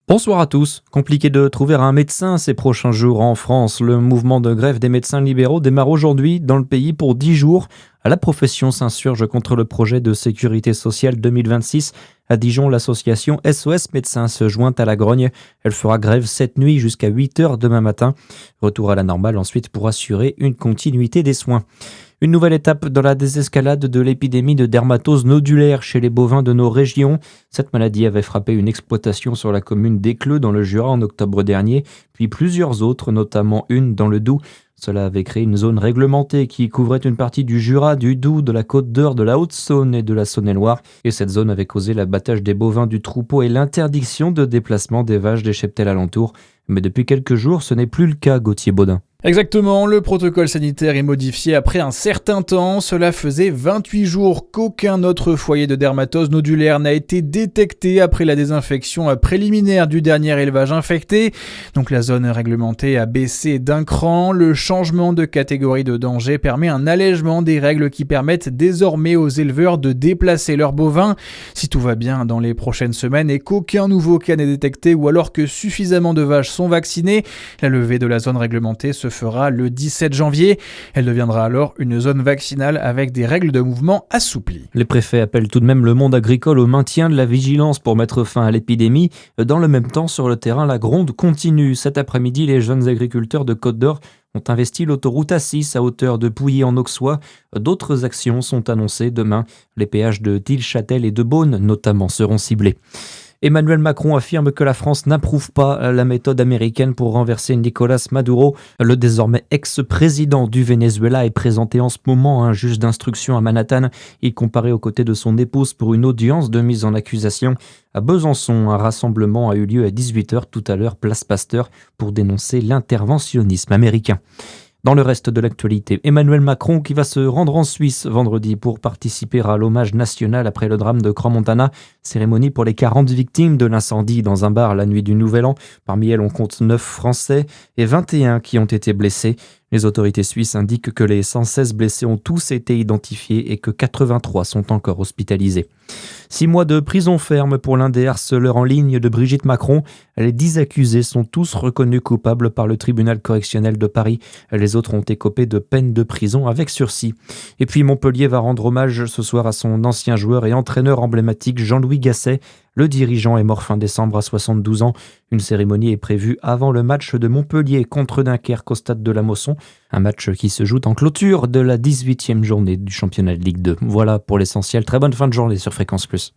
Bonsoir à tous. Compliqué de trouver un médecin ces prochains jours en France. Le mouvement de grève des médecins libéraux démarre aujourd'hui dans le pays pour 10 jours. La profession s'insurge contre le projet de sécurité sociale 2026. À Dijon, l'association SOS Médecins se joint à la grogne. Elle fera grève cette nuit jusqu'à 8 heures demain matin. Retour à la normale ensuite pour assurer une continuité des soins. Une nouvelle étape dans la désescalade de l'épidémie de dermatose nodulaire chez les bovins de nos régions. Cette maladie avait frappé une exploitation sur la commune d'Écleux dans le Jura en octobre dernier, puis plusieurs autres, notamment une dans le Doubs. Cela avait créé une zone réglementée qui couvrait une partie du Jura, du Doubs, de la Côte d'Or, de la Haute-Saône et de la Saône-et-Loire. Et cette zone avait causé l'abattage des bovins du troupeau et l'interdiction de déplacement des vaches des cheptels alentours. Mais depuis quelques jours, ce n'est plus le cas, Gauthier Baudin. Exactement, le protocole sanitaire est modifié après un certain temps. Cela faisait 28 jours qu'aucun autre foyer de dermatose nodulaire n'a été détecté après la désinfection préliminaire du dernier élevage infecté. Donc la zone réglementée a baissé d'un cran. Le changement de catégorie de danger permet un allègement des règles qui permettent désormais aux éleveurs de déplacer leurs bovins. Si tout va bien dans les prochaines semaines et qu'aucun nouveau cas n'est détecté ou alors que suffisamment de vaches sont vaccinées, la levée de la zone réglementée se fera le 17 janvier. Elle deviendra alors une zone vaccinale avec des règles de mouvement assouplies. Les préfets appellent tout de même le monde agricole au maintien de la vigilance pour mettre fin à l'épidémie. Dans le même temps, sur le terrain, la gronde continue. Cet après-midi, les jeunes agriculteurs de Côte d'Or ont investi l'autoroute A6 à hauteur de Pouilly en Auxois. D'autres actions sont annoncées demain. Les péages de Tille-Châtel et de Beaune, notamment, seront ciblés. Emmanuel Macron affirme que la France n'approuve pas la méthode américaine pour renverser Nicolás Maduro. Le désormais ex-président du Venezuela est présenté en ce moment à un juge d'instruction à Manhattan. Il comparaît aux côtés de son épouse pour une audience de mise en accusation. À Besançon, un rassemblement a eu lieu à 18h tout à l'heure, place Pasteur, pour dénoncer l'interventionnisme américain. Dans le reste de l'actualité, Emmanuel Macron qui va se rendre en Suisse vendredi pour participer à l'hommage national après le drame de Crans-Montana, cérémonie pour les 40 victimes de l'incendie dans un bar la nuit du Nouvel An. Parmi elles, on compte 9 Français et 21 qui ont été blessés. Les autorités suisses indiquent que les 116 blessés ont tous été identifiés et que 83 sont encore hospitalisés. 6 mois de prison ferme pour l'un des harceleurs en ligne de Brigitte Macron. Les 10 accusés sont tous reconnus coupables par le tribunal correctionnel de Paris. Les autres ont écopé de peines de prison avec sursis. Et puis Montpellier va rendre hommage ce soir à son ancien joueur et entraîneur emblématique Jean-Louis Gasset. Le dirigeant est mort fin décembre à 72 ans. Une cérémonie est prévue avant le match de Montpellier contre Dunkerque au stade de la Mosson. Un match qui se joue en clôture de la 18e journée du championnat de Ligue 2. Voilà pour l'essentiel. Très bonne fin de journée sur Fréquence Plus.